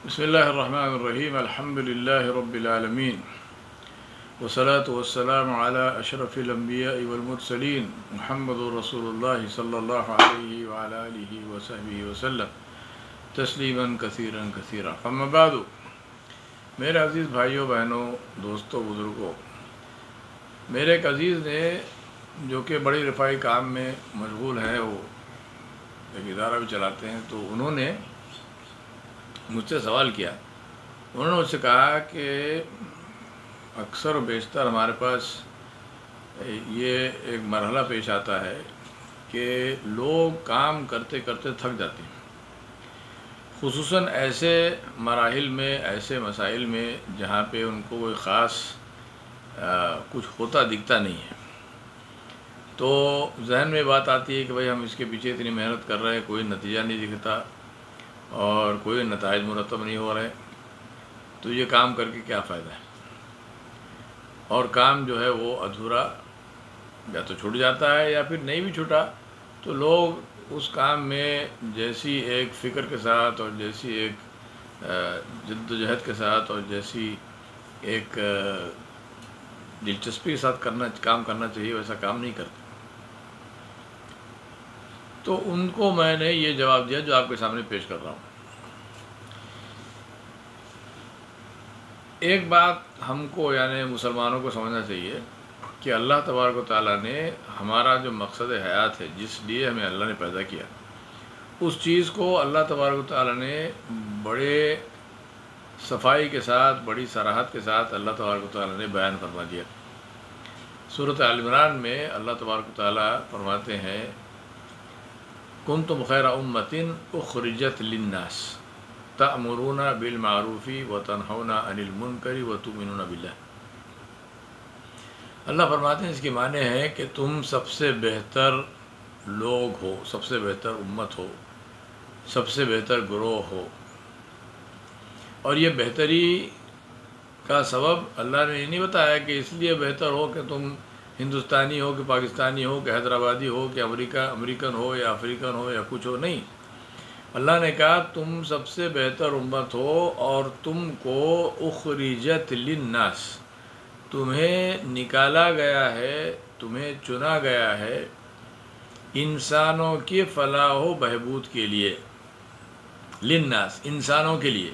بسم اللہ الرحمن الرحیم الحمد للہ رب العالمین والصلاة والسلام علی اشرف الانبیاء والمرسلین محمد رسول اللہ صلی اللہ علیہ وعلی آلہ وصحبہ وسلم تسلیما کثیرا کثیرا اما بعد۔ میرے عزیز بھائیوں بہنوں دوستوں بزرگوں، میرے ایک عزیز نے جو کہ بڑی رفاہی کام میں مشغول ہیں، وہ ایک ادارہ بھی چلاتے ہیں، تو انہوں نے مجھ سے سوال کیا۔ انہوں نے مجھ سے کہا کہ اکثر و بیشتر ہمارے پاس یہ ایک مرحلہ پیش آتا ہے کہ لوگ کام کرتے کرتے تھک جاتے ہیں، خصوصاً ایسے مراحل میں، ایسے مسائل میں جہاں پہ ان کو کوئی خاص کچھ ہوتا دکھتا نہیں ہے۔ تو ذہن میں بات آتی ہے کہ بھئی ہم اس کے پیچھے اتنی محنت کر رہے ہیں، کوئی نتیجہ نہیں دکھتا اور کوئی نتائج مرتب نہیں ہو رہے، تو یہ کام کر کے کیا فائدہ ہے؟ اور کام جو ہے وہ ادھورا یا تو چھوٹ جاتا ہے، یا پھر نہیں بھی چھوٹا تو لوگ اس کام میں جیسی ایک فکر کے ساتھ اور جیسی ایک جد و جہد کے ساتھ اور جیسی ایک دلچسپی کے ساتھ کام کرنا چاہیے ویسا کام نہیں کرتے۔ تو ان کو میں نے یہ جواب دیا جو آپ کے سامنے پیش کر رہا ہوں۔ ایک بات ہم کو یعنی مسلمانوں کو سمجھنا چاہیے کہ اللہ تبارک و تعالیٰ نے ہمارا جو مقصد حیات ہے، جس لیے ہمیں اللہ نے پیدا کیا، اس چیز کو اللہ تبارک و تعالیٰ نے بڑے صفائی کے ساتھ، بڑی صراحت کے ساتھ اللہ تبارک و تعالیٰ نے بیان فرما دیا۔ سورۃ آل عمران میں اللہ تبارک و تعالیٰ فرماتے ہیں کنتم خیر امۃ اخرجت للناس تأمرون بالمعروف وتنہون عن المنکر وتؤمنون باللہ۔ اللہ فرماتے ہیں اس کے معنی ہے کہ تم سب سے بہتر لوگ ہو، سب سے بہتر امت ہو، سب سے بہتر گروہ ہو، اور یہ بہتری کا سبب اللہ نے یہ نہیں بتایا کہ اس لیے بہتر ہو کہ تم ہندوستانی ہو کہ پاکستانی ہو کہ حیدرآبادی ہو کہ امریکن ہو یا افریقن ہو یا کچھ ہو، نہیں۔ اللہ نے کہا تم سب سے بہتر امت ہو اور تم کو اخرجت للناس، تمہیں نکالا گیا ہے، تمہیں چنا گیا ہے انسانوں کی فلاح و بہبود کے لیے۔ للناس، انسانوں کے لیے،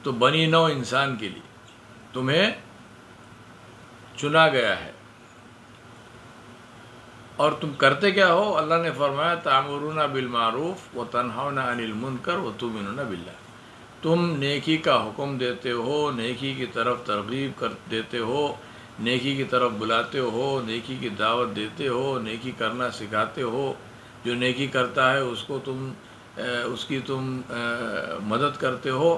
تو بنی نوع انسان کے لیے تمہیں چنا گیا ہے۔ اور تم کرتے کیا ہو؟ اللہ نے فرمایا تأمرون بالمعروف وتنہون عن المنکر وتؤمنون باللہ، تم نیکی کا حکم دیتے ہو، نیکی کی طرف ترغیب دیتے ہو، نیکی کی طرف بلاتے ہو، نیکی کی دعوت دیتے ہو، نیکی کرنا سکھاتے ہو۔ جو نیکی کرتا ہے اس کی تم مدد کرتے ہو،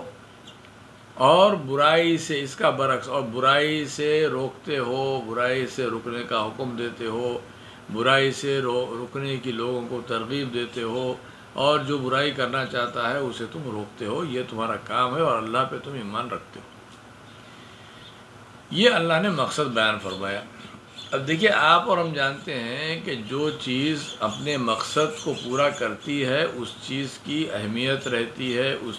اور برائی سے اس کا برعکس، اور برائی سے روکتے ہو، برائی سے رکنے کا حکم دیتے ہو، برائی سے رکنے کی لوگوں کو ترغیب دیتے ہو، اور جو برائی کرنا چاہتا ہے اسے تم روکتے ہو۔ یہ تمہارا کام ہے اور اللہ پہ تم ایمان رکھتے ہو۔ یہ اللہ نے مقصد بیان فرمایا۔ اب دیکھیے، آپ اور ہم جانتے ہیں کہ جو چیز اپنے مقصد کو پورا کرتی ہے اس چیز کی اہمیت رہتی ہے، اس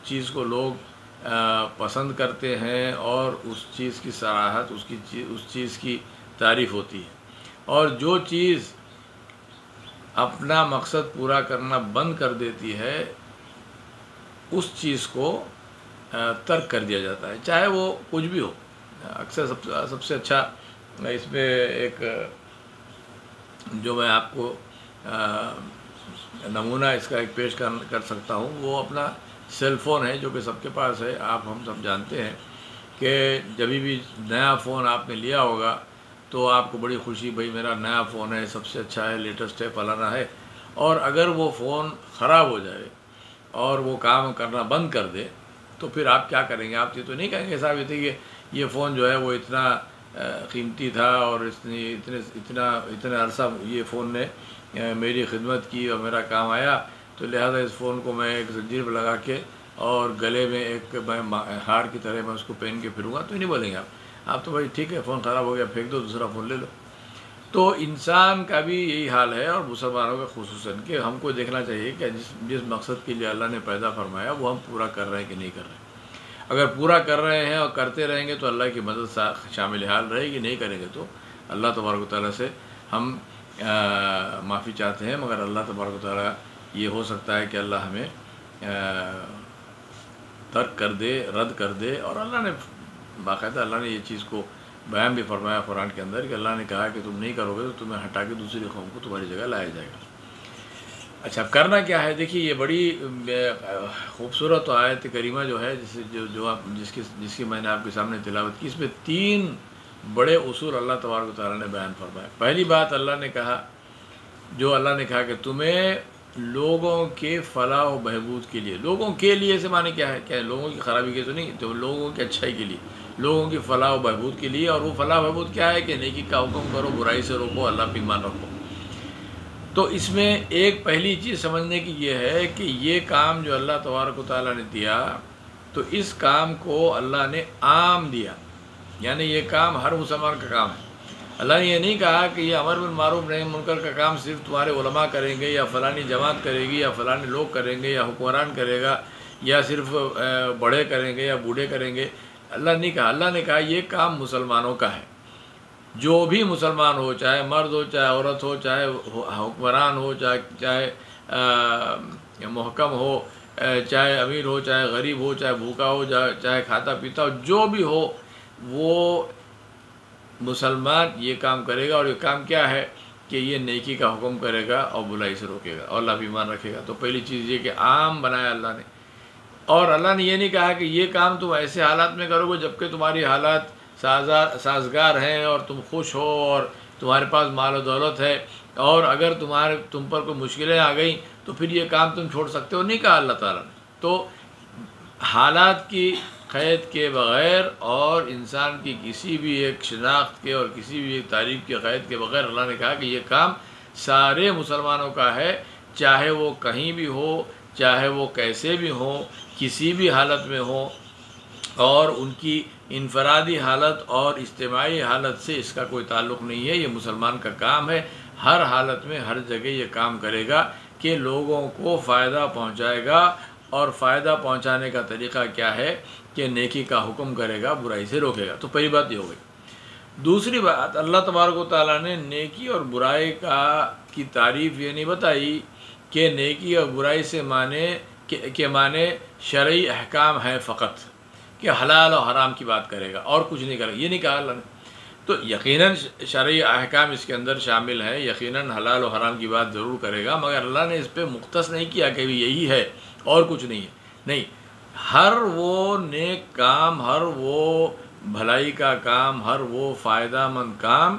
چیز کو لوگ پسند کرتے ہیں، اور اس چیز کی صراحت، اس چیز کی تعریف ہوتی ہے۔ اور جو چیز اپنا مقصد پورا کرنا بند کر دیتی ہے اس چیز کو ترک کر دیا جاتا ہے، چاہے وہ کچھ بھی ہو۔ اکثر سب سے اچھا اس میں ایک جو میں آپ کو نمونہ اس کا ایک پیش کر سکتا ہوں، وہ اپنا سیل فون ہے جو کہ سب کے پاس ہے۔ ہم سب جانتے ہیں کہ جب بھی نیا فون آپ نے لیا ہوگا تو آپ کو بڑی خوشی، بھئی میرا نیا فون ہے، سب سے اچھا ہے، لیٹسٹ ہے، فلانا ہے۔ اور اگر وہ فون خراب ہو جائے اور وہ کام کرنا بند کر دے تو پھر آپ کیا کریں گے؟ آپ یہ تو نہیں کہیں گے صاحب کہ یہ فون جو ہے وہ اتنا قیمتی تھا اور اتنے عرصہ یہ فون نے میری خدمت کی اور میرا کام آیا، تو لہذا اس فون کو میں ایک زنجیر پہ لگا کے اور گلے میں ایک ہار کی طرح میں اس کو پہن کے پھروں گا، تو نہیں بولیں گے آپ تو بھائی ٹھیک ہے، فون خراب ہو گیا، پھینک دو، دوسرا فون لے لو۔ تو انسان کا بھی یہی حال ہے، اور مسلمانوں کا خصوصاً، کہ ہم کو دیکھنا چاہیے کہ جس مقصد کے لیے اللہ نے پیدا فرمایا وہ ہم پورا کر رہے ہیں کہ نہیں کر رہے ہیں۔ اگر پورا کر رہے ہیں اور کرتے رہیں گے تو اللہ کی مدد شامل حال رہے گی، نہیں کریں گے تو اللہ تبارک و تعالیٰ سے ہم معافی چاہتے ہیں، مگر اللہ تبارک و تعالیٰ یہ ہو سکتا ہے کہ اللہ ہمیں ترک کر دے، رد کر دے۔ اور اللہ نے باقاعدہ اللہ نے یہ چیز کو بیان بھی فرمایا قرآن کے اندر کہ اللہ نے کہا کہ تم نہیں کرو گے تو تمہیں ہٹا کے دوسری قوم کو تمہاری جگہ لایا جائے گا۔ اچھا، اب کرنا کیا ہے؟ دیکھیے یہ بڑی خوبصورت آیت کریمہ جو ہے جس کی میں نے آپ کے سامنے تلاوت کی، اس میں 3 بڑے اصول اللہ تبارک و تعالیٰ نے بیان فرمایا۔ پہلی بات اللہ نے کہا کہ تمہیں لوگوں کے فلاح و بہبود کے لیے، لوگوں کے لیے سے معنی کیا ہے؟ کیا لوگوں کی خرابی کے تو نہیں، تو لوگوں کی اچھائی کے لیے، لوگوں کی فلاح و بہبود کے لیے۔ اور وہ فلاح و بہبود کیا ہے؟ کہ نیکی کا حکم کرو، برائی سے روکو، اللہ پہ ایمان رکھو۔ تو اس میں ایک پہلی چیز سمجھنے کی یہ ہے کہ یہ کام جو اللہ تبارک و تعالیٰ نے دیا، تو اس کام کو اللہ نے عام دیا، یعنی یہ کام ہر مسلمان کا کام ہے۔ اللہ نے یہ نہیں کہا کہ یہ امر بالمعروف نہی منکر کا کام صرف تمہارے علماء کریں گے، یا فلانی جماعت کرے گی، یا فلانے لوگ کریں گے، یا حکمران کرے گا، یا صرف بڑے کریں گے یا بوڑھے کریں گے۔ اللہ نے کہا، اللہ نے کہا یہ کام مسلمانوں کا ہے۔ جو بھی مسلمان ہو، چاہے مرد ہو، چاہے عورت ہو، چاہے حکمران ہو، چاہے محکم ہو، چاہے امیر ہو، چاہے غریب ہو، چاہے بھوکا ہو، چاہے کھاتا پیتا ہو، جو بھی ہو وہ مسلمان یہ کام کرے گا۔ اور یہ کام کیا ہے؟ کہ یہ نیکی کا حکم کرے گا اور برائی سے روکے گا اور اللہ پہ ایمان رکھے گا۔ تو پہلی چیز یہ کہ عام بنایا اللہ نے۔ اور اللہ نے یہ نہیں کہا کہ یہ کام تم ایسے حالات میں کرو گے جبکہ تمہاری حالات سازگار ہیں اور تم خوش ہو اور تمہارے پاس مال و دولت ہے، اور اگر تم پر کوئی مشکلیں آ گئیں تو پھر یہ کام تم چھوڑ سکتے ہو، نہیں کہا اللہ تعالیٰ نے۔ تو حالات کی قید کے بغیر اور انسان کی کسی بھی ایک شناخت کے اور کسی بھی ایک تعریف کے قید کے بغیر اللہ نے کہا کہ یہ کام سارے مسلمانوں کا ہے، چاہے وہ کہیں بھی ہو، چاہے وہ کیسے بھی ہوں، کسی بھی حالت میں ہوں، اور ان کی انفرادی حالت اور اجتماعی حالت سے اس کا کوئی تعلق نہیں ہے۔ یہ مسلمان کا کام ہے، ہر حالت میں ہر جگہ یہ کام کرے گا کہ لوگوں کو فائدہ پہنچائے گا۔ اور فائدہ پہنچانے کا طریقہ کیا ہے؟ کہ نیکی کا حکم کرے گا، برائی سے روکے گا۔ تو پہلی بات یہ ہو گئی۔ دوسری بات، اللہ تبارک و تعالیٰ نے نیکی اور برائی کی تعریف یہ نہیں بتائی کہ نیکی اور برائی سے معنی شرعی احکام ہے فقط، کہ حلال و حرام کی بات کرے گا اور کچھ نہیں کرے گا، یہ نہیں کہا اللہ نے۔ تو یقیناً شرعی احکام اس کے اندر شامل ہیں، یقیناً حلال و حرام کی بات ضرور کرے گا، مگر اللہ نے اس پہ مختص نہیں کیا کہ یہی ہے اور کچھ نہیں ہے۔ نہیں، ہر وہ نیک کام، ہر وہ بھلائی کا کام، ہر وہ فائدہ مند کام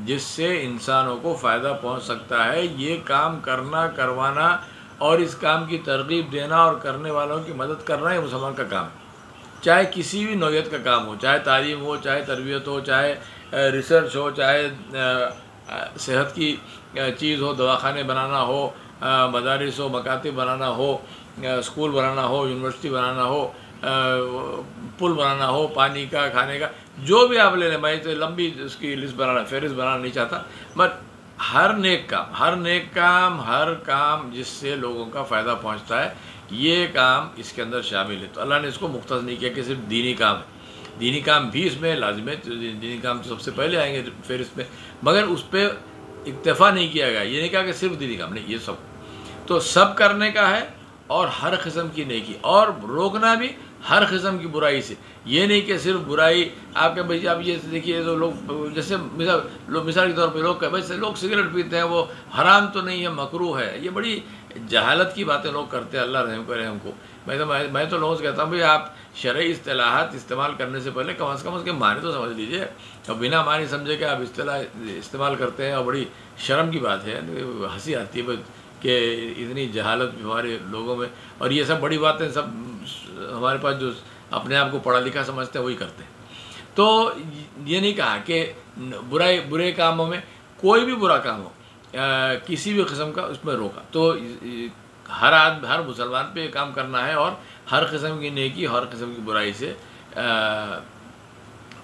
جس سے انسانوں کو فائدہ پہنچ سکتا ہے، یہ کام کرنا، کروانا اور اس کام کی ترغیب دینا اور کرنے والوں کی مدد کرنا یہ مسلمان کا کام ہے۔ چاہے کسی بھی نوعیت کا کام ہو، چاہے تعلیم ہو، چاہے تربیت ہو، چاہے ریسرچ ہو، چاہے صحت کی چیز ہو، دواخانے بنانا ہو، مدارس ہو، مکاتب بنانا ہو، اسکول بنانا ہو، یونیورسٹی بنانا ہو، پل بنانا ہو، پانی کا، کھانے کا، جو بھی آپ لے لیں۔ میں تو لمبی اس کی فہرست بنانا نہیں چاہتا، بٹ ہر نیک کام، ہر کام جس سے لوگوں کا فائدہ پہنچتا ہے، یہ کام اس کے اندر شامل ہے۔ تو اللہ نے اس کو مختص نہیں کیا کہ صرف دینی کام ہے۔ دینی کام بھی اس میں لازم ہے، دینی کام تو سب سے پہلے آئیں گے فہرست میں، مگر اس پہ اکتفا نہیں کیا گیا۔ یہ نہیں کہا کہ صرف دینی کام، نہیں، یہ سب تو سب کرنے کا ہے، اور ہر قسم کی نیکی، اور روکنا بھی ہر قسم کی برائی سے۔ یہ نہیں کہ صرف برائی آپ کے بھائی، آپ یہ دیکھیے تو لوگ جیسے مثال کے طور پہ لوگ سگریٹ پیتے ہیں، وہ حرام تو نہیں ہے، مکروہ ہے۔ یہ بڑی جہالت کی باتیں لوگ کرتے ہیں، اللہ رحم کرے ہم کو۔ میں تو لوگوں سے کہتا ہوں بھائی آپ شرعی اصطلاحات استعمال کرنے سے پہلے کم از کم اس کے معنی تو سمجھ لیجیے، اور بنا معنی سمجھے کہ آپ اصطلاح استعمال کرتے ہیں، اور بڑی شرم کی بات ہے، ہنسی آتی ہے کہ اتنی جہالت ہمارے لوگوں میں، اور یہ سب بڑی باتیں سب ہمارے پاس جو اپنے آپ کو پڑھا لکھا سمجھتے ہیں وہی کرتے ہیں۔ تو یہ نہیں کہا کہ برے کاموں میں کوئی بھی برا کام ہو، کسی بھی قسم کا، اس میں روکا۔ تو ہر مسلمان پہ یہ کام کرنا ہے، اور ہر قسم کی نیکی، ہر قسم کی برائی سے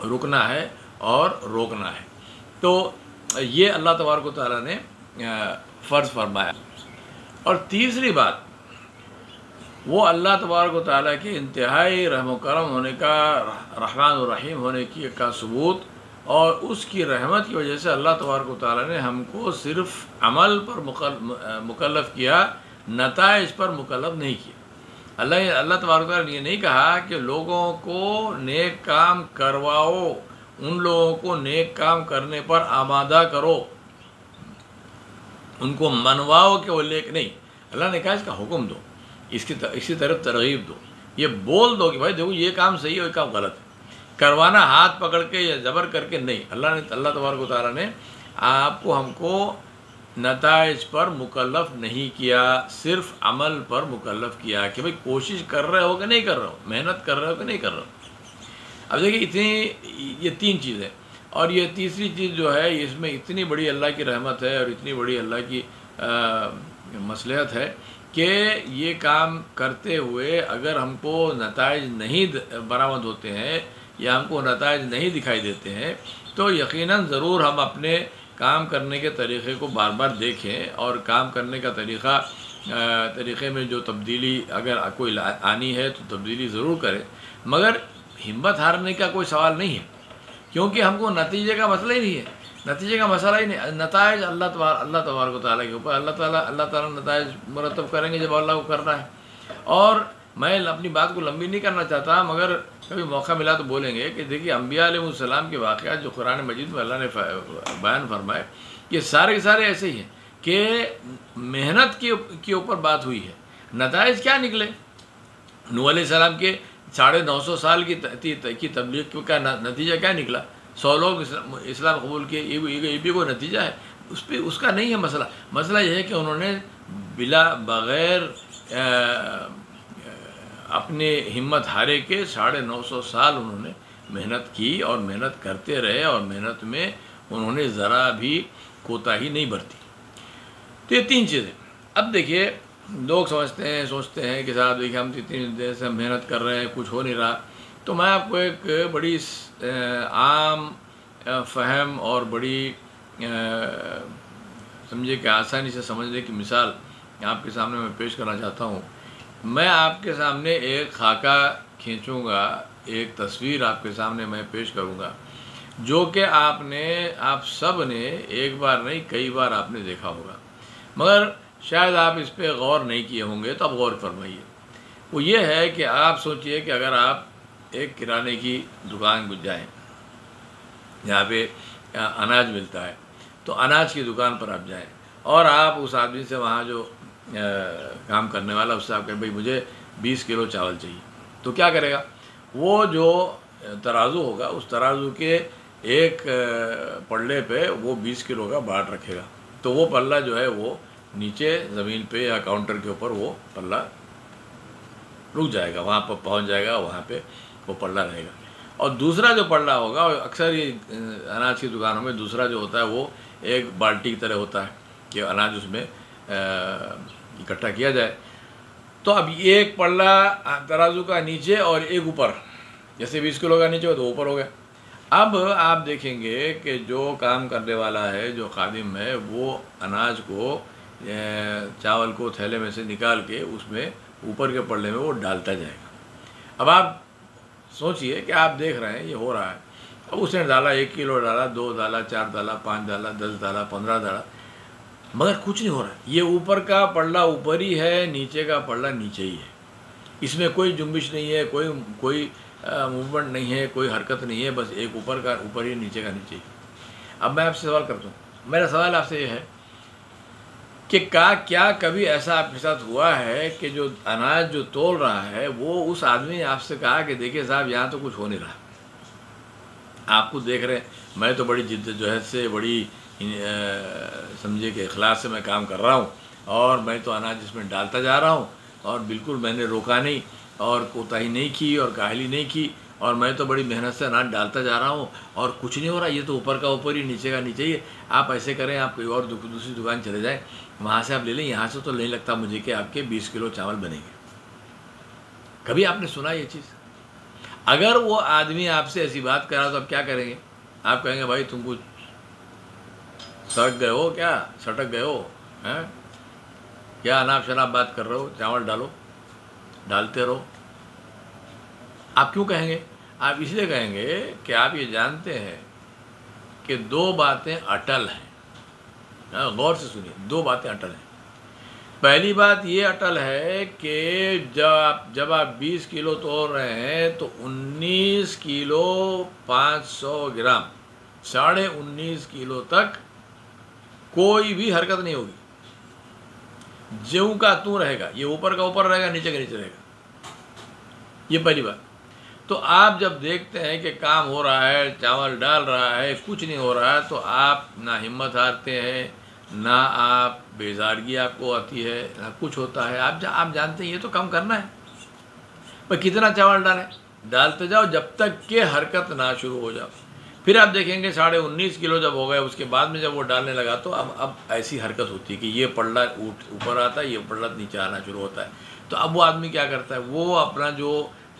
رکنا ہے اور روکنا ہے۔ تو یہ اللہ تبارک و تعالیٰ نے فرض فرمایا۔ اور تیسری بات، وہ اللہ تبارک و تعالیٰ کے انتہائی رحم و کرم ہونے کا، رحمان و رحیم ہونے کا ثبوت، اور اس کی رحمت کی وجہ سے اللہ تبارک و تعالیٰ نے ہم کو صرف عمل پر مکلف کیا، نتائج پر مکلف نہیں کیا۔ اللہ تبارک و تعالیٰ نے یہ نہیں کہا کہ لوگوں کو نیک کام کرواؤ، ان لوگوں کو نیک کام کرنے پر آمادہ کرو، ان کو منواؤ کہ وہ نیک نہیں۔ اللہ نے کہا اس کا حکم دو، اس کی طرف ترغیب دو، یہ بول دو کہ بھائی دیکھو یہ کام صحیح ہے، یہ کام غلط ہے۔ کروانا ہاتھ پکڑ کے یا زبر کر کے نہیں۔ اللہ تبارک و تعالیٰ نے آپ کو، ہم کو نتائج پر مکلف نہیں کیا، صرف عمل پر مکلف کیا کہ بھائی کوشش کر رہے ہو کہ نہیں کر رہے ہو، محنت کر رہے ہو کہ نہیں کر رہے ہو۔ اب دیکھیے یہ تین چیزیں، اور یہ تیسری چیز جو ہے، اس میں اتنی بڑی اللہ کی رحمت ہے اور اتنی بڑی اللہ کی مصلحت ہے کہ یہ کام کرتے ہوئے اگر ہم کو نتائج نہیں برآمد ہوتے ہیں یا ہم کو نتائج نہیں دکھائی دیتے ہیں تو یقیناً ضرور ہم اپنے کام کرنے کے طریقے کو بار بار دیکھیں، اور کام کرنے کا طریقے میں جو تبدیلی اگر کوئی آنی ہے تو تبدیلی ضرور کریں، مگر ہمت ہارنے کا کوئی سوال نہیں ہے، کیونکہ ہم کو نتیجے کا مسئلہ ہی نہیں ہے، نتیجے کا مسئلہ ہی نہیں۔ نتائج اللہ تبارک و تعالیٰ کے اوپر، اللہ تعالیٰ نتائج مرتب کریں گے جب اللہ کو کرنا ہے۔ اور میں اپنی بات کو لمبی نہیں کرنا چاہتا، مگر کبھی موقع ملا تو بولیں گے کہ دیکھیے انبیاء علیہ السلام کے واقعات جو قرآن مجید میں اللہ نے بیان فرمائے، یہ سارے ایسے ہی ہیں کہ محنت کے اوپر بات ہوئی ہے، نتائج کیا نکلے۔ نوح علیہ السلام کے 950 سال کی تبلیغ کا نتیجہ کیا نکلا؟ 100 لوگ اسلام قبول کیے، یہ بھی کوئی نتیجہ ہے؟ اس کا نہیں ہے مسئلہ۔ مسئلہ یہ ہے کہ انہوں نے بغیر اپنے ہمت ہارے کے 950 سال انہوں نے محنت کی، اور محنت کرتے رہے، اور محنت میں انہوں نے ذرا بھی کوتاہی نہیں برتی۔ تو یہ تین چیزیں۔ اب دیکھیے لوگ سوچتے ہیں کہ صاحب دیکھیے ہم اتنی دیر سے محنت کر رہے ہیں، کچھ ہو نہیں رہا۔ تو میں آپ کو ایک بڑی عام فہم اور بڑی سمجھے کہ آسانی سے سمجھنے کی مثال آپ کے سامنے میں پیش کرنا چاہتا ہوں۔ میں آپ کے سامنے ایک خاکہ کھینچوں گا، ایک تصویر آپ کے سامنے میں پیش کروں گا، جو کہ آپ سب نے ایک بار نہیں کئی بار آپ نے دیکھا ہوگا، مگر شاید آپ اس پہ غور نہیں کیے ہوں گے، تو اب غور فرمائیے۔ وہ یہ ہے کہ آپ سوچئے کہ اگر آپ ایک کرانے کی دکان کو جائیں جہاں پہ اناج ملتا ہے، تو اناج کی دکان پر آپ جائیں اور آپ اس آدمی سے، وہاں جو کام کرنے والا، اس سے آپ کہیں بھائی مجھے 20 کلو چاول چاہیے، تو کیا کرے گا؟ وہ جو ترازو ہوگا، اس ترازو کے ایک پلڑے پہ وہ 20 کلو کا باٹ رکھے گا، تو وہ پلہ جو ہے وہ نیچے زمین پہ یا کاؤنٹر کے اوپر وہ پلہ رک جائے گا، وہاں پر پہنچ جائے گا، وہاں پہ وہ پلہ رہے گا۔ اور دوسرا جو پلہ ہوگا، اکثر یہ اناج کی دکانوں میں دوسرا جو ہوتا ہے وہ ایک بالٹی کی طرح ہوتا ہے کہ اناج اس میں اکٹھا کیا جائے۔ تو اب ایک پلہ ترازو کا نیچے اور ایک اوپر، جیسے 20 کلو کا نیچے ہو تو اوپر ہو گیا۔ اب آپ دیکھیں گے کہ جو کام کرنے والا ہے، جو خادم ہے، وہ اناج کو، چاول کو تھیلے میں سے نکال کے اس میں اوپر کے پلڑے میں وہ ڈالتا جائے گا۔ اب آپ سوچئے کہ آپ دیکھ رہے ہیں یہ ہو رہا ہے، اب اس نے ڈالا 1 کلو ڈالا، 2 ڈالا، 4 ڈالا، 5 ڈالا، 10 ڈالا، 15 ڈالا، مگر کچھ نہیں ہو رہا۔ یہ اوپر کا پلڑا اوپر ہی ہے، نیچے کا پلڑا نیچے ہی ہے، اس میں کوئی جنبش نہیں ہے، کوئی موومنٹ نہیں ہے، کوئی حرکت نہیں ہے، بس ایک اوپر کا اوپر ہی، نیچے کا نیچے ہی۔ اب میں آپ سے سوال کرتا ہوں، میرا سوال آپ سے یہ ہے کہ کیا کبھی ایسا آپ کے ساتھ ہوا ہے کہ جو اناج جو تول رہا ہے، وہ اس آدمی نے آپ سے کہا کہ دیکھیے صاحب یہاں تو کچھ ہو نہیں رہا، آپ کو دیکھ رہے ہیں میں تو بڑی جد جہد سے، بڑی سمجھے کہ اخلاص سے میں کام کر رہا ہوں، اور میں تو اناج اس میں ڈالتا جا رہا ہوں، اور بالکل میں نے روکا نہیں، اور کوتاہی نہیں کی، اور کاہلی نہیں کی، اور میں تو بڑی محنت سے اناج ڈالتا جا رہا ہوں، اور کچھ نہیں ہو رہا، یہ تو اوپر کا اوپر ہی، نیچے کا نیچے ہی ہے۔ آپ ایسے کریں، آپ کوئی اور دوسری دکان چلے جائیں، وہاں سے آپ لے لیں، یہاں سے تو نہیں لگتا مجھے کہ آپ کے 20 کلو چاول بنیں گے۔ کبھی آپ نے سنا یہ چیز؟ اگر وہ آدمی آپ سے ایسی بات کر رہا تو آپ کیا کریں گے؟ آپ کہیں گے بھائی تم کو سڑک گئے ہو کیا؟ سٹک گئے ہو ہیں؟ کیا اناپ شناپ بات کر رہے ہو؟ چاول ڈالو، ڈالتے رہو۔ آپ کیوں کہیں گے؟ آپ اس لیے کہیں گے کہ آپ یہ جانتے ہیں کہ دو باتیں اٹل ہیں۔ غور سے سنیے، دو باتیں اٹل ہیں۔ پہلی بات یہ اٹل ہے کہ جب آپ 20 کلو توڑ رہے ہیں تو 19 کلو 500 گرام 19.5 کلو تک کوئی بھی حرکت نہیں ہوگی، جوں کا توں رہے گا، یہ اوپر کا اوپر رہے گا، نیچے کا نیچے رہے گا۔ یہ پہلی بات۔ تو آپ جب دیکھتے ہیں کہ کام ہو رہا ہے، چاول ڈال رہا ہے، کچھ نہیں ہو رہا ہے، تو آپ نہ ہمت ہارتے ہیں، نہ آپ بیزارگی آپ کو آتی ہے، نہ کچھ ہوتا ہے۔ آپ جانتے ہیں یہ تو کم کرنا ہے، پر کتنا چاول ڈالیں؟ ڈالتے جاؤ جب تک کہ حرکت نہ شروع ہو جاؤ۔ پھر آپ دیکھیں گے 19.5 کلو جب ہو گئے، اس کے بعد میں جب وہ ڈالنے لگا تو اب ایسی حرکت ہوتی ہے کہ یہ پلڑا اوپر آتا ہے، یہ پلڑا نیچے آنا شروع ہوتا ہے۔ تو اب وہ آدمی کیا کرتا ہے، وہ اپنا جو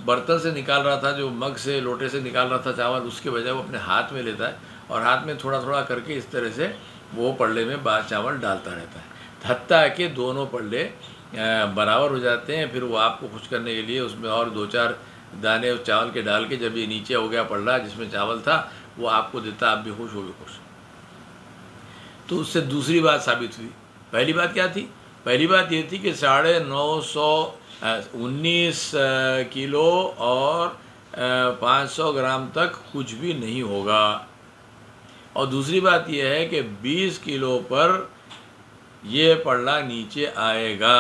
برتن سے نکال رہا تھا، جو مگ سے لوٹے سے نکال رہا تھا چاول، اس کے بجائے وہ اپنے ہاتھ میں لیتا ہے اور ہاتھ میں تھوڑا تھوڑا کر کے اس طرح سے وہ پلڑے میں چاول ڈالتا رہتا ہے، حتیٰ کہ دونوں پلڑے برابر ہو جاتے ہیں۔ پھر وہ آپ کو خوش کرنے کے لیے اس میں اور 2-4 دانے اس چاول کے ڈال کے جب یہ نیچے ہو گیا پلڑا جس میں چاول تھا، وہ آپ کو دیتا، آپ بھی خوش، ہو بھی خوش۔ تو اس سے دوسری بات ثابت ہوئی۔ پہلی بات کیا تھی؟ پہلی بات یہ تھی کہ 19 کلو اور 500 گرام تک کچھ بھی نہیں ہوگا، اور دوسری بات یہ ہے کہ 20 کلو پر یہ پلڑا نیچے آئے گا۔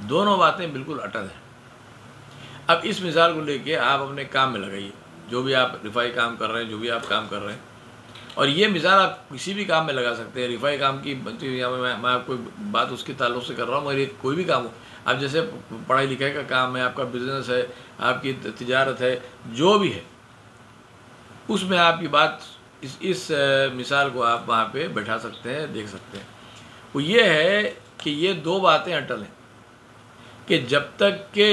دونوں باتیں بالکل اٹل ہیں۔ اب اس مثال کو لے کے آپ اپنے کام میں لگائیے، جو بھی آپ رفائی کام کر رہے ہیں، جو بھی آپ کام کر رہے ہیں، اور یہ مثال آپ کسی بھی کام میں لگا سکتے ہیں۔ رفائی کام کی میں آپ کو بات اس کے تعلق سے کر رہا ہوں، مگر کوئی بھی کام ہو، آپ جیسے پڑھائی لکھائی کا کام ہے، آپ کا بزنس ہے، آپ کی تجارت ہے، جو بھی ہے، اس میں آپ کی بات اس مثال کو آپ وہاں پہ بیٹھا سکتے ہیں، دیکھ سکتے ہیں۔ وہ یہ ہے کہ یہ دو باتیں اٹل ہیں کہ جب تک کہ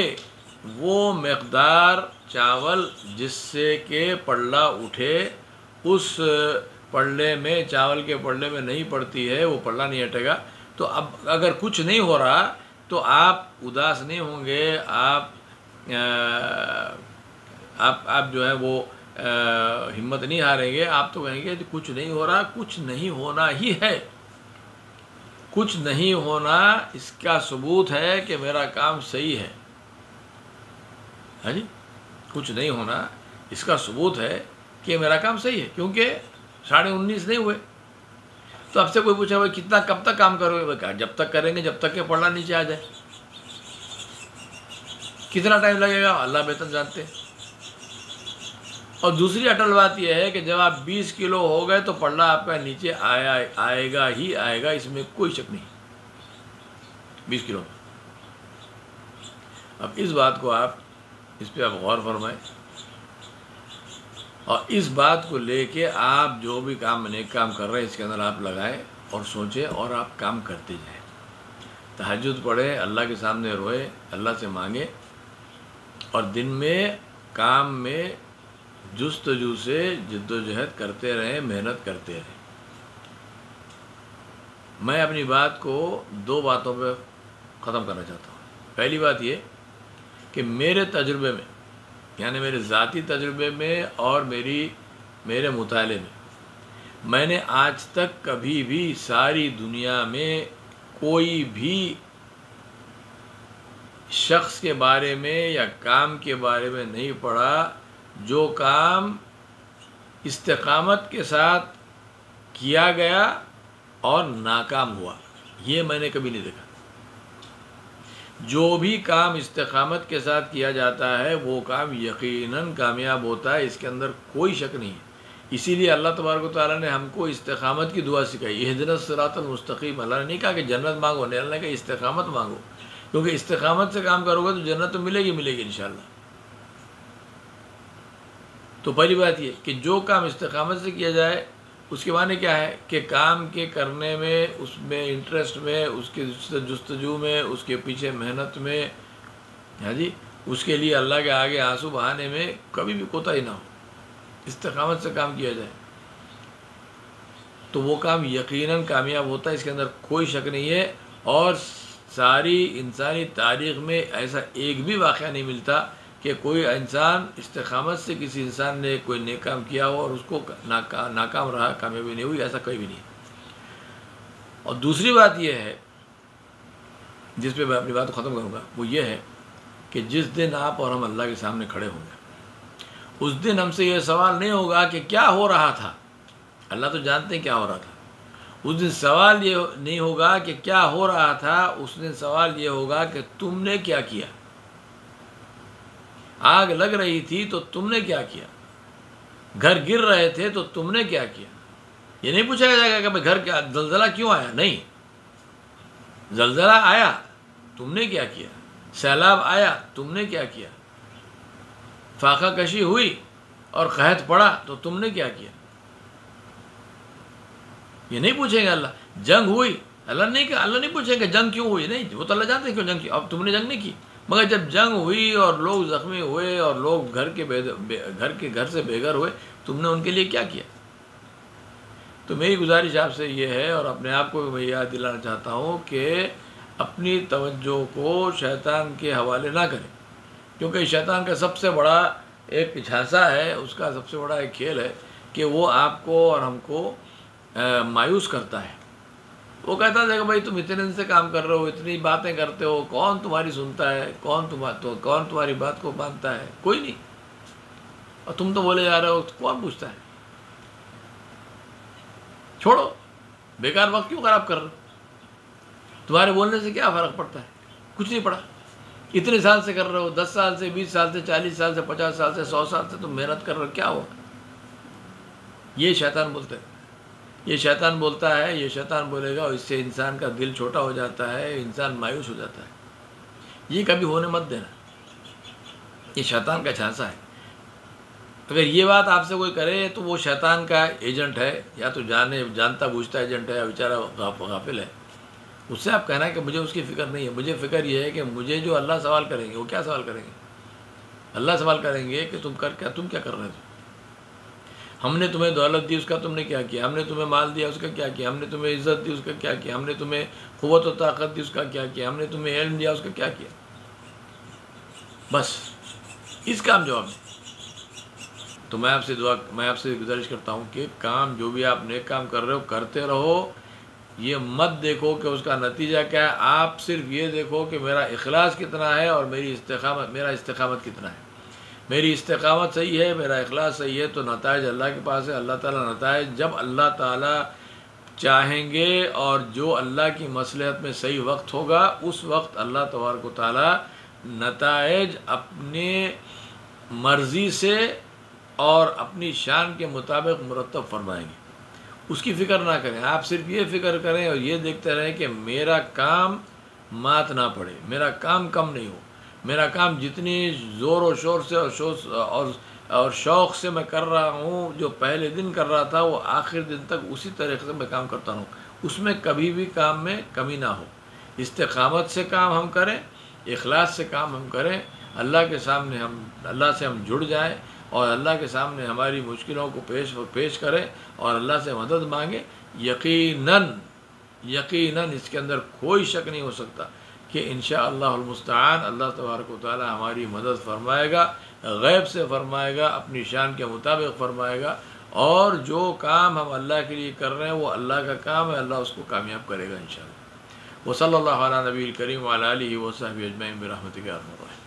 وہ مقدار چاول جس سے کہ پلڑا اٹھے اس پلڑے میں، چاول کے پلڑے میں نہیں پڑتی ہے، وہ پلڑا نہیں ہٹے گا۔ تو اب اگر کچھ نہیں ہو رہا تو آپ اداس نہیں ہوں گے، آپ جو ہے وہ ہمت نہیں ہاریں گے۔ آپ تو کہیں گے کہ کچھ نہیں ہو رہا، کچھ نہیں ہونا ہی ہے۔ کچھ نہیں ہونا اس کا ثبوت ہے کہ میرا کام صحیح ہے۔ ہاں جی، کچھ نہیں ہونا اس کا ثبوت ہے کہ میرا کام صحیح ہے، کیونکہ 19.5 نہیں ہوئے۔ تو آپ سے کوئی پوچھا بھائی کتنا کب تک کام کرو گے؟ کہا جب تک کریں گے جب تک کہ پلڑا نیچے آ جائے۔ کتنا ٹائم لگے گا اللہ بہتر جانتے ہیں۔ اور دوسری اٹل بات یہ ہے کہ جب آپ 20 کلو ہو گئے تو پلڑا آپ کا نیچے آئے گا ہی آئے گا، اس میں کوئی شک نہیں۔ 20 کلو۔ اب اس بات کو اس پہ آپ غور فرمائیں، اور اس بات کو لے کے آپ جو بھی کام نیک کام کر رہے ہیں اس کے اندر آپ لگائیں اور سوچیں اور آپ کام کرتے جائیں۔ تہجد پڑھیں، اللہ کے سامنے روئے، اللہ سے مانگیں، اور دن میں کام میں جستجو سے جد و جہد کرتے رہیں، محنت کرتے رہیں۔ میں اپنی بات کو 2 باتوں پہ ختم کرنا چاہتا ہوں۔ پہلی بات یہ کہ میرے تجربے میں، یعنی میرے ذاتی تجربے میں اور میرے مطالعے میں نے آج تک کبھی بھی ساری دنیا میں کوئی بھی شخص کے بارے میں یا کام کے بارے میں نہیں پڑھا جو کام استقامت کے ساتھ کیا گیا اور ناکام ہوا۔ یہ میں نے کبھی نہیں دیکھا۔ جو بھی کام استقامت کے ساتھ کیا جاتا ہے وہ کام یقیناً کامیاب ہوتا ہے، اس کے اندر کوئی شک نہیں ہے۔ اسی لیے اللہ تبارک و تعالیٰ نے ہم کو استقامت کی دعا سکھائی، اہدنا الصراط المستقیم۔ اللہ نے نہیں کہا کہ جنت مانگو، نہیں، اللہ نے کہا استقامت مانگو، کیونکہ استقامت سے کام کرو گے تو جنت تو ملے گی انشاءاللہ۔ تو پہلی بات یہ کہ جو کام استقامت سے کیا جائے اس کے معنی کیا ہے کہ کام کے کرنے میں، اس میں انٹرسٹ میں، اس کے جستجو میں، اس کے پیچھے محنت میں، ہاں جی، اس کے لیے اللہ کے آگے آنسو بہانے میں کبھی بھی کوتاہی نہ ہو، استقامت سے کام کیا جائے۔ تو وہ کام یقیناً کامیاب ہوتا ہے، اس کے اندر کوئی شک نہیں ہے۔ اور ساری انسانی تاریخ میں ایسا ایک بھی واقعہ نہیں ملتا کہ کوئی انسان استقامت سے کسی انسان نے کوئی نیک کام کیا ہو اور اس کو ناکام رہا، کامیابی نہیں ہوئی، ایسا کوئی بھی نہیں۔ اور دوسری بات یہ ہے جس پہ میں اپنی بات کو ختم کروں گا، وہ یہ ہے کہ جس دن آپ اور ہم اللہ کے سامنے کھڑے ہوں گے، اس دن ہم سے یہ سوال نہیں ہوگا کہ کیا ہو رہا تھا، اللہ تو جانتے ہیں کیا ہو رہا تھا۔ اس دن سوال یہ نہیں ہوگا کہ کیا ہو رہا تھا، اس دن سوال یہ ہوگا کہ تم نے کیا کیا۔ آگ لگ رہی تھی تو تم نے کیا کیا، گھر گر رہے تھے تو تم نے کیا کیا۔ یہ نہیں پوچھا جائے گا کہ بھائی گھر کیا زلزلہ کیوں آیا، نہیں، زلزلہ آیا تم نے کیا کیا، سیلاب آیا تم نے کیا کیا، فاقہ کشی ہوئی اور قحط پڑا تو تم نے کیا کیا۔ یہ نہیں پوچھیں گے اللہ۔ جنگ ہوئی، اللہ نہیں پوچھیں گے جنگ کیوں ہوئی، نہیں، وہ تو اللہ جانتے ہیں کیوں جنگ کی، اب تم نے جنگ نہیں کی۔ مگر جب جنگ ہوئی اور لوگ زخمی ہوئے اور لوگ گھر سے بے گھر ہوئے، تم نے ان کے لیے کیا کیا۔ تو میری گزارش آپ سے یہ ہے، اور اپنے آپ کو میں یاد دلانا چاہتا ہوں کہ اپنی توجہ کو شیطان کے حوالے نہ کریں، کیونکہ شیطان کا سب سے بڑا ایک جھانسا ہے، اس کا سب سے بڑا ایک کھیل ہے کہ وہ آپ کو اور ہم کو مایوس کرتا ہے۔ وہ کہتا ہے کہ بھائی تم اتنے دن سے کام کر رہے ہو، اتنی باتیں کرتے ہو، کون تمہاری سنتا ہے، کون تمہاری بات کو مانتا ہے، کوئی نہیں، اور تم تو بولے جا رہے ہو، کون پوچھتا ہے۔ چھوڑو، بیکار وقت کیوں خراب کر رہے ہو، تمہارے بولنے سے کیا فرق پڑتا ہے، کچھ نہیں پڑا۔ اتنے سال سے کر رہے ہو، 10 سال سے، 20 سال سے، 40 سال سے، 50 سال سے، 100 سال سے تم محنت کر رہے ہو، کیا ہوا۔ یہ شیطان بولتے ہیں، یہ شیطان بولتا ہے، یہ شیطان بولے گا، اور اس سے انسان کا دل چھوٹا ہو جاتا ہے، انسان مایوس ہو جاتا ہے۔ یہ کبھی ہونے مت دینا، یہ شیطان کا جھانسا ہے۔ اگر یہ بات آپ سے کوئی کرے تو وہ شیطان کا ایجنٹ ہے، یا تو جانتا بوجھتا ایجنٹ ہے، یا بیچارہ غافل ہے۔ اس سے آپ کہنا ہے کہ مجھے اس کی فکر نہیں ہے، مجھے فکر یہ ہے کہ مجھے جو اللہ سوال کریں گے، وہ کیا سوال کریں گے۔ اللہ سوال کریں گے کہ تم کیا کر رہے تھے، ہم نے تمہیں دولت دی، اس کا تم نے کیا کیا، ہم نے تمہیں مال دیا، اس کا کیا کیا، ہم نے تمہیں عزت دی، اس کا کیا کیا، ہم نے تمہیں قوت و طاقت دی، اس کا کیا کیا، ہم نے تمہیں علم دیا، اس کا کیا کیا۔ بس اس کا ہم جواب دیں۔ تو میں آپ سے گزارش کرتا ہوں کہ کام جو بھی آپ نیک کام کر رہے ہو کرتے رہو، یہ مت دیکھو کہ اس کا نتیجہ کیا ہے، آپ صرف یہ دیکھو کہ میرا اخلاص کتنا ہے اور میرا استقامت کتنا ہے۔ میری استقامت صحیح ہے، میرا اخلاص صحیح ہے، تو نتائج اللہ کے پاس ہے۔ اللہ تعالیٰ نتائج جب اللہ تعالیٰ چاہیں گے اور جو اللہ کی مصلحت میں صحیح وقت ہوگا، اس وقت اللہ تبارک و تعالیٰ نتائج اپنے مرضی سے اور اپنی شان کے مطابق مرتب فرمائیں گے۔ اس کی فکر نہ کریں، آپ صرف یہ فکر کریں اور یہ دیکھتے رہیں کہ میرا کام مات نہ پڑے، میرا کام کم نہیں ہو، میرا کام جتنی زور و شور سے اور شوق سے میں کر رہا ہوں، جو پہلے دن کر رہا تھا وہ آخر دن تک اسی طریقے سے میں کام کرتا رہوں، اس میں کبھی بھی کام میں کمی نہ ہو۔ استقامت سے کام ہم کریں، اخلاص سے کام ہم کریں، اللہ سے ہم جڑ جائیں اور اللہ کے سامنے ہماری مشکلوں کو پیش کریں اور اللہ سے مدد مانگیں۔ یقیناً اس کے اندر کوئی شک نہیں ہو سکتا کہ انشاءاللہ المستعان اللہ تبارک و تعالی ہماری مدد فرمائے گا، غیب سے فرمائے گا، اپنی شان کے مطابق فرمائے گا، اور جو کام ہم اللہ کے لیے کر رہے ہیں وہ اللہ کا کام ہے، اللہ اس کو کامیاب کرے گا انشاءاللہ۔ وصلی اللہ علی نبی الکریم وعلی آلہ وصحبہ اجمعین برحمتک یا ارحم الراحمین۔